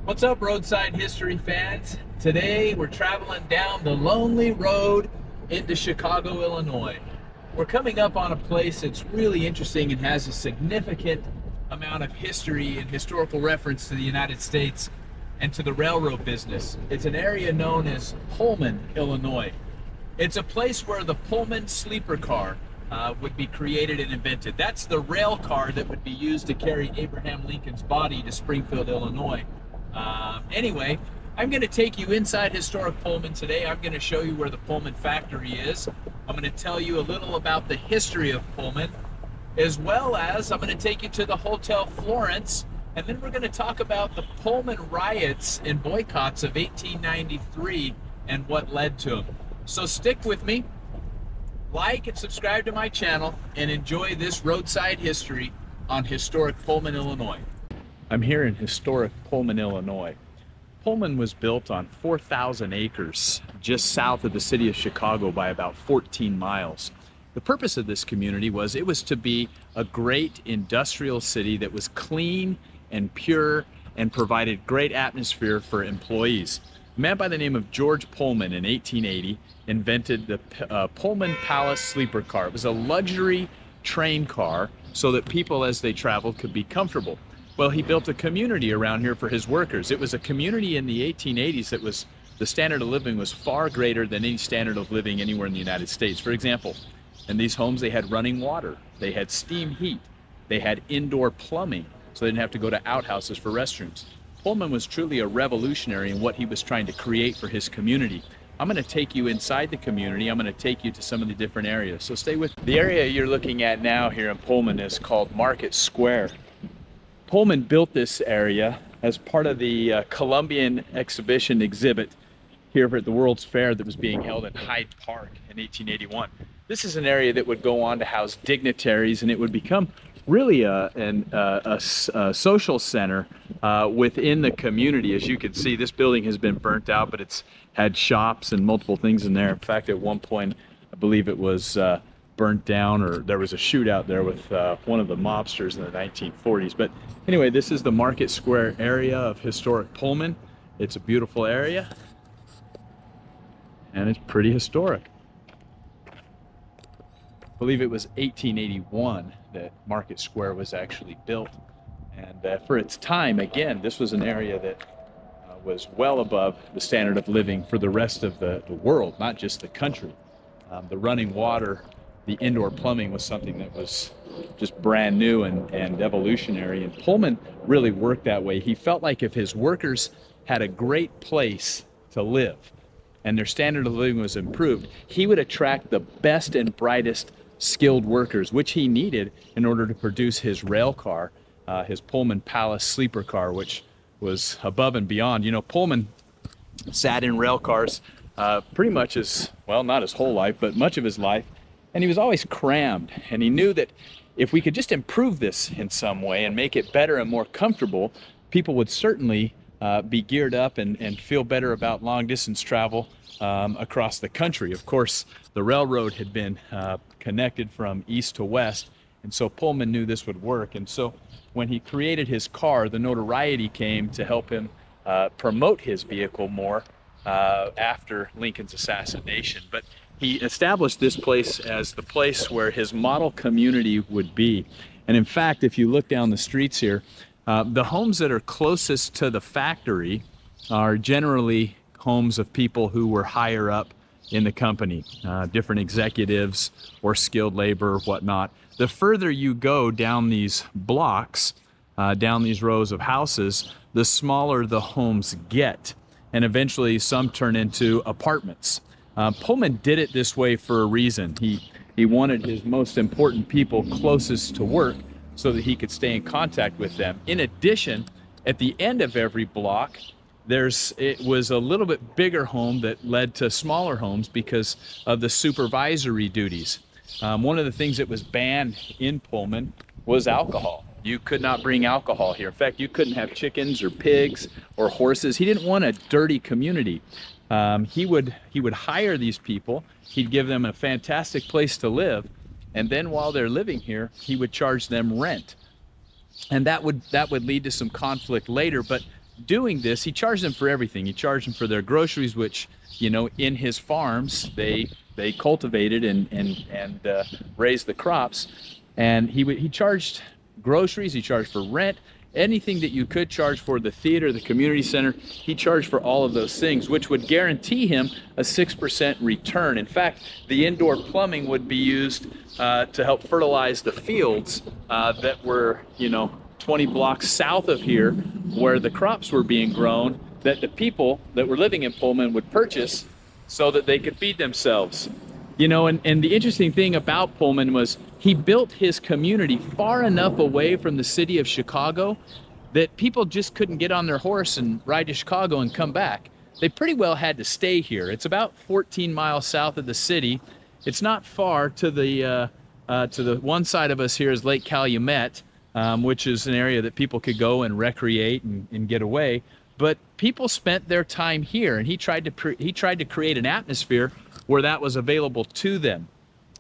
What's up, roadside history fans? Today we're traveling down the lonely road into Chicago, Illinois. We're coming up on a place that's really interesting and has a significant amount of history and historical reference to the United States and to the railroad business. It's an area known as Pullman, Illinois. It's a place where the Pullman sleeper car would be created and invented. That's the rail car that would be used to carry Abraham Lincoln's body to Springfield, Illinois. Anyway, I'm going to take you inside historic Pullman today. I'm going to show you where the Pullman factory is. I'm going to tell you a little about the history of Pullman, as well as I'm going to take you to the Hotel Florence, and then we're going to talk about the Pullman riots and boycotts of 1893 and what led to them. So stick with me, like and subscribe to my channel, and enjoy this roadside history on historic Pullman, Illinois. I'm here in historic Pullman, Illinois. Pullman was built on 4,000 acres just south of the city of Chicago by about 14 miles. The purpose of this community was it was to be a great industrial city that was clean and pure and provided great atmosphere for employees. A man by the name of George Pullman in 1880 invented the Pullman Palace sleeper car. It was a luxury train car so that people as they traveled could be comfortable. Well, he built a community around here for his workers. It was a community in the 1880s that was, the standard of living was far greater than any standard of living anywhere in the United States. For example, in these homes they had running water, they had steam heat, they had indoor plumbing, so they didn't have to go to outhouses for restrooms. Pullman was truly a revolutionary in what he was trying to create for his community. I'm going to take you inside the community. I'm going to take you to some of the different areas, so stay with me. The area you're looking at now here in Pullman is called Market Square. Pullman built this area as part of the Columbian exhibition exhibit here at the World's Fair that was being held in Hyde Park in 1881. This is an area that would go on to house dignitaries, and it would become really a social center within the community. As you can see, this building has been burnt out, but it's had shops and multiple things in there. In fact, at one point, I believe it was burnt down, or there was a shootout there with one of the mobsters in the 1940s. But anyway, this is the Market Square area of historic Pullman. It's a beautiful area, and it's pretty historic. I believe it was 1881 that Market Square was actually built, and for its time, again, this was an area that was well above the standard of living for the rest of the world, not just the country. The running water, the indoor plumbing was something that was just brand new and evolutionary, and Pullman really worked that way. He felt like if his workers had a great place to live and their standard of living was improved, he would attract the best and brightest skilled workers, which he needed in order to produce his rail car, his Pullman Palace sleeper car, which was above and beyond. You know, Pullman sat in rail cars pretty much his, well, not his whole life, but much of his life. And he was always crammed, and he knew that if we could just improve this in some way and make it better and more comfortable, people would certainly be geared up and feel better about long distance travel across the country. Of course, the railroad had been connected from east to west, and so Pullman knew this would work. And so when he created his car, the notoriety came to help him promote his vehicle more after Lincoln's assassination. But he established this place as the place where his model community would be. And in fact, if you look down the streets here, the homes that are closest to the factory are generally homes of people who were higher up in the company, different executives or skilled labor or whatnot. The further you go down these blocks, down these rows of houses, the smaller the homes get. And eventually some turn into apartments. Pullman did it this way for a reason. He wanted his most important people closest to work so that he could stay in contact with them. In addition, at the end of every block, it was a little bit bigger home that led to smaller homes because of the supervisory duties. One of the things that was banned in Pullman was alcohol. You could not bring alcohol here. In fact, you couldn't have chickens or pigs or horses. He didn't want a dirty community. He would hire these people. He'd give them a fantastic place to live, and then while they're living here, he would charge them rent. And that would lead to some conflict later, but doing this, he charged them for everything. He charged them for their groceries, which, you know, in his farms they cultivated and raised the crops, and he charged groceries, he charged for rent, anything that you could charge for, the theater, the community center. He charged for all of those things, which would guarantee him a 6% return. In fact, the indoor plumbing would be used to help fertilize the fields that were, you know, 20 blocks south of here, where the crops were being grown, that the people that were living in Pullman would purchase so that they could feed themselves. You know, and the interesting thing about Pullman was he built his community far enough away from the city of Chicago that people just couldn't get on their horse and ride to Chicago and come back. They pretty well had to stay here. It's about 14 miles south of the city. It's not far. To the one side of us here is Lake Calumet, which is an area that people could go and recreate and get away. But people spent their time here, and he tried to create an atmosphere where that was available to them.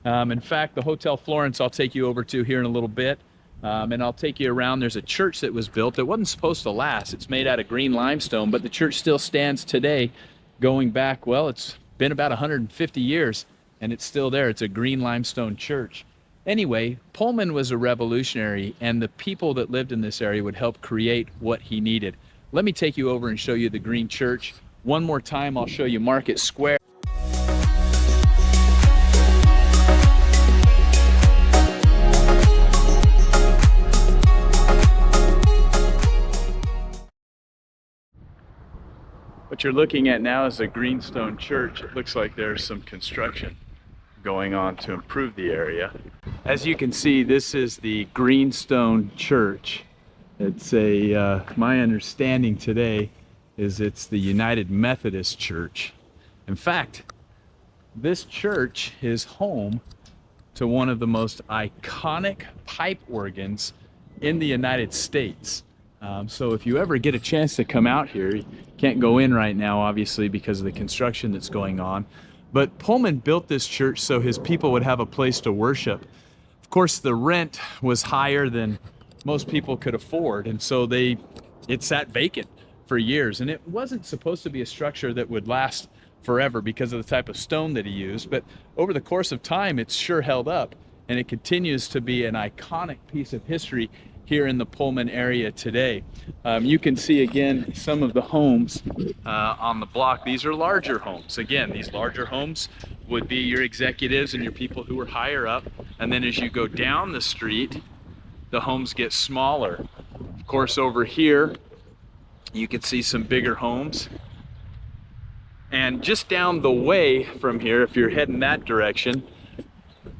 In fact, the Hotel Florence I'll take you over to here in a little bit, and I'll take you around. There's a church that was built that wasn't supposed to last. It's made out of green limestone, but the church still stands today, going back, well, it's been about 150 years, and it's still there. It's a green limestone church. Anyway, Pullman was a revolutionary, and the people that lived in this area would help create what he needed. Let me take you over and show you the green church. One more time, I'll show you Market Square. What you're looking at now is a greenstone church. It looks like there's some construction going on to improve the area. As you can see, this is the greenstone church. It's my understanding today is it's the United Methodist Church. In fact, this church is home to one of the most iconic pipe organs in the United States. So if you ever get a chance to come out here, you can't go in right now, obviously, because of the construction that's going on. But Pullman built this church so his people would have a place to worship. Of course, the rent was higher than most people could afford, and so it sat vacant for years. And it wasn't supposed to be a structure that would last forever because of the type of stone that he used. But over the course of time, it's sure held up, and it continues to be an iconic piece of history here in the Pullman area today. You can see again some of the homes on the block. These are larger homes. Again, these larger homes would be your executives and your people who are higher up. And then as you go down the street, the homes get smaller. Of course, over here, you can see some bigger homes. And just down the way from here, if you're heading that direction,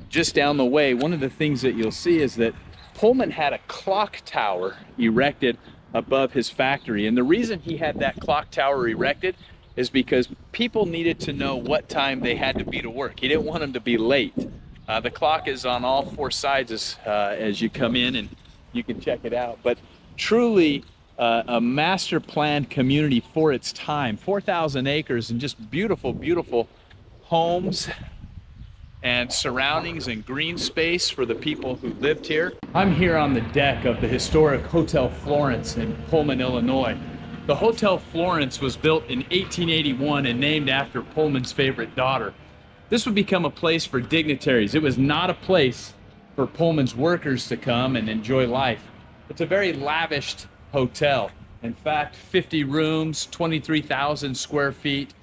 just down the way, one of the things that you'll see is that Pullman had a clock tower erected above his factory. And the reason he had that clock tower erected is because people needed to know what time they had to be to work. He didn't want them to be late. The clock is on all four sides as you come in, and you can check it out. But truly a master planned community for its time. 4,000 acres and just beautiful, beautiful homes and surroundings and green space for the people who lived here. I'm here on the deck of the historic Hotel Florence in Pullman, Illinois. The Hotel Florence was built in 1881 and named after Pullman's favorite daughter. This would become a place for dignitaries. It was not a place for Pullman's workers to come and enjoy life. It's a very lavished hotel. In fact, 50 rooms, 23,000 square feet,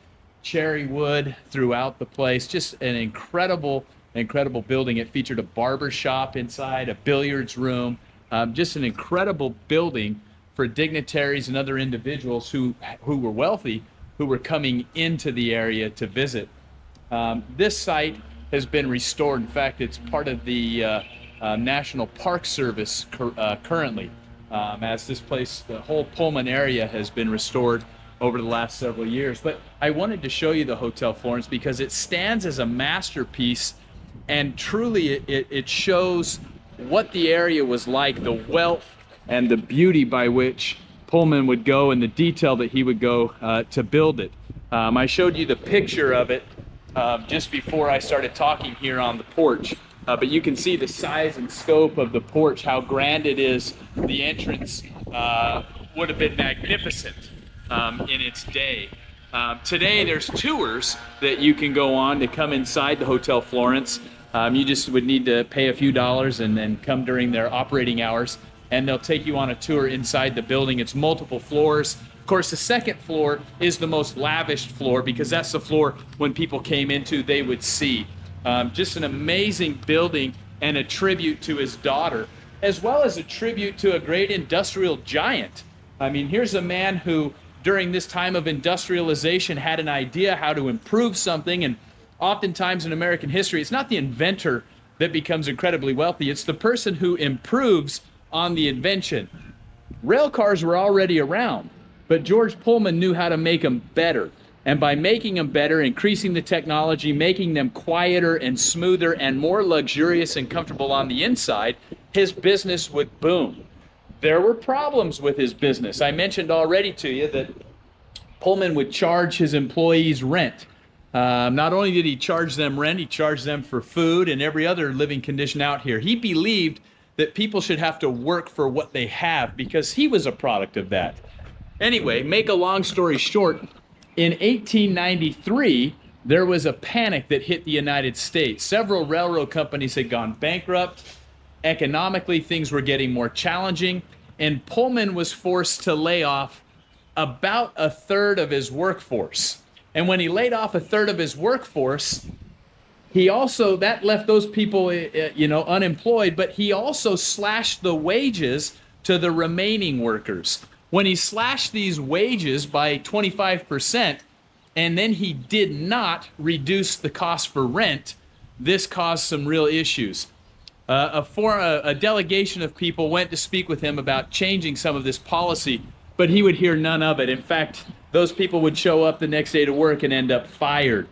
cherry wood throughout the place. Just an incredible building. It featured a barber shop inside, a billiards room, just an incredible building for dignitaries and other individuals who were wealthy, who were coming into the area to visit. This site has been restored. In fact, it's part of the National Park Service currently, as this place, the whole Pullman area, has been restored over the last several years. But I wanted to show you the Hotel Florence because it stands as a masterpiece, and truly it shows what the area was like, the wealth and the beauty by which Pullman would go and the detail that he would go to build it. I showed you the picture of it just before I started talking here on the porch. But you can see the size and scope of the porch, how grand it is, the entrance would have been magnificent in its day. Today, there's tours that you can go on to come inside the Hotel Florence. You just would need to pay a few dollars and then come during their operating hours, and they'll take you on a tour inside the building. It's multiple floors. Of course, the second floor is the most lavished floor because that's the floor when people came into they would see. Just an amazing building and a tribute to his daughter, as well as a tribute to a great industrial giant. I mean, here's a man who, during this time of industrialization, had an idea how to improve something, and oftentimes in American history, it's not the inventor that becomes incredibly wealthy, it's the person who improves on the invention. Rail cars were already around, but George Pullman knew how to make them better. And by making them better, increasing the technology, making them quieter and smoother and more luxurious and comfortable on the inside, his business would boom. There were problems with his business. I mentioned already to you that Pullman would charge his employees rent. Not only did he charge them rent, he charged them for food and every other living condition out here. He believed that people should have to work for what they have because he was a product of that. Anyway, make a long story short, in 1893, there was a panic that hit the United States. Several railroad companies had gone bankrupt. Economically, things were getting more challenging, and Pullman was forced to lay off about a third of his workforce. And when he laid off a third of his workforce, that left those people, unemployed, but he also slashed the wages to the remaining workers. When he slashed these wages by 25%, and then he did not reduce the cost for rent, this caused some real issues. A delegation of people went to speak with him about changing some of this policy, but he would hear none of it. In fact, those people would show up the next day to work and end up fired.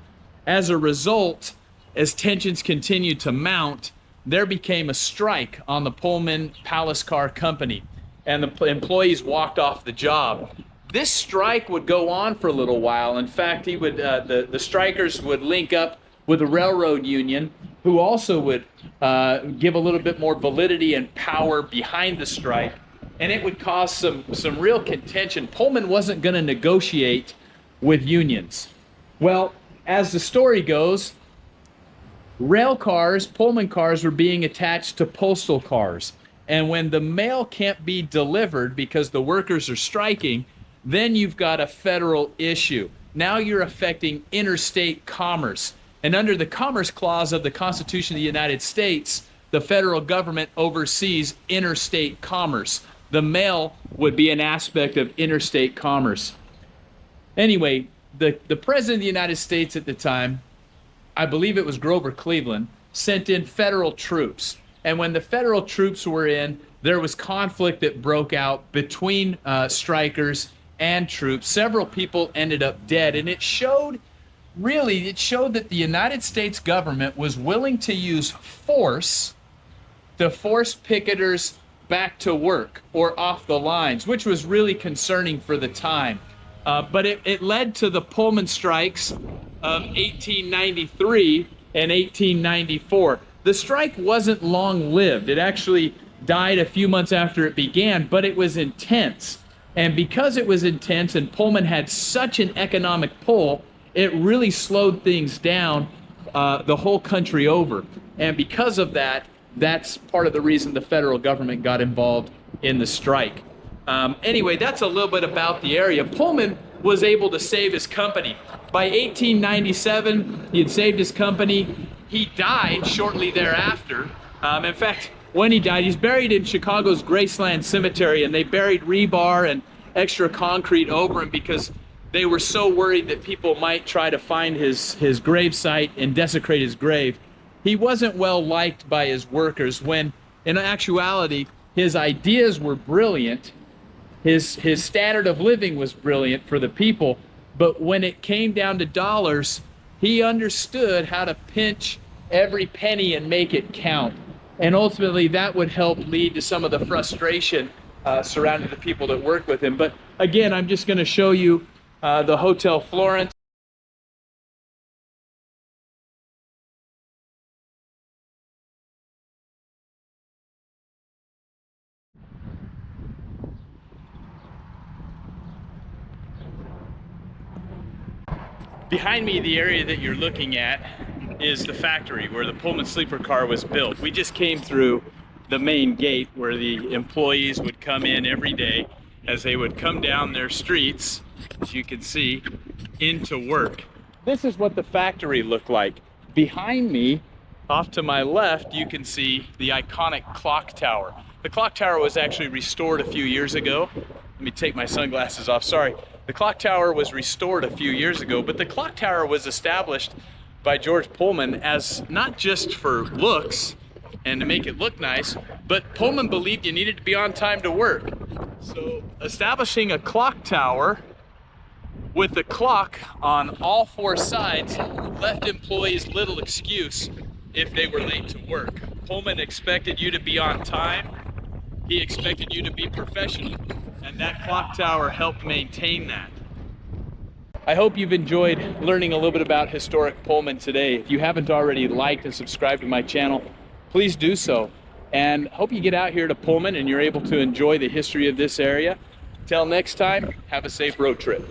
As a result, as tensions continued to mount, there became a strike on the Pullman Palace Car Company, and the employees walked off the job. This strike would go on for a little while. In fact, the strikers would link up with a railroad union, who also would give a little bit more validity and power behind the strike, and it would cause some real contention. Pullman wasn't going to negotiate with unions. Well, as the story goes, rail cars, Pullman cars, were being attached to postal cars. And when the mail can't be delivered because the workers are striking, then you've got a federal issue. Now you're affecting interstate commerce. And under the Commerce Clause of the Constitution of the United States, the federal government oversees interstate commerce. The mail would be an aspect of interstate commerce. Anyway, the President of the United States at the time, I believe it was Grover Cleveland, sent in federal troops. And when the federal troops were in, there was conflict that broke out between strikers and troops. Several people ended up dead, and it showed that the United States government was willing to use force to force picketers back to work or off the lines, which was really concerning for the time. But it led to the Pullman strikes of 1893 and 1894. The strike wasn't long-lived. It actually died a few months after it began, but it was intense. And because it was intense and Pullman had such an economic pull, it really slowed things down the whole country over. And because of that, that's part of the reason the federal government got involved in the strike. Anyway, that's a little bit about the area. Pullman was able to save his company. By 1897, he had saved his company. He died shortly thereafter. In fact, when he died, he's buried in Chicago's Graceland Cemetery, and they buried rebar and extra concrete over him because they were so worried that people might try to find his gravesite and desecrate his grave. He wasn't well liked by his workers when, in actuality, his ideas were brilliant. His standard of living was brilliant for the people, but when it came down to dollars, he understood how to pinch every penny and make it count. And ultimately, that would help lead to some of the frustration surrounding the people that work with him. But again, I'm just going to show you the Hotel Florence. Behind me, the area that you're looking at is the factory where the Pullman sleeper car was built. We just came through the main gate where the employees would come in every day as they would come down their streets, as you can see, into work. This is what the factory looked like. Behind me, off to my left, you can see the iconic clock tower. The clock tower was actually restored a few years ago. Let me take my sunglasses off, sorry. The clock tower was restored a few years ago, but the clock tower was established by George Pullman as not just for looks and to make it look nice, but Pullman believed you needed to be on time to work. So establishing a clock tower with the clock on all four sides left employees little excuse if they were late to work. Pullman expected you to be on time. He expected you to be professional, and that clock tower helped maintain that. I hope you've enjoyed learning a little bit about historic Pullman today. If you haven't already liked and subscribed to my channel, please do so. And hope you get out here to Pullman and you're able to enjoy the history of this area. Till next time, have a safe road trip.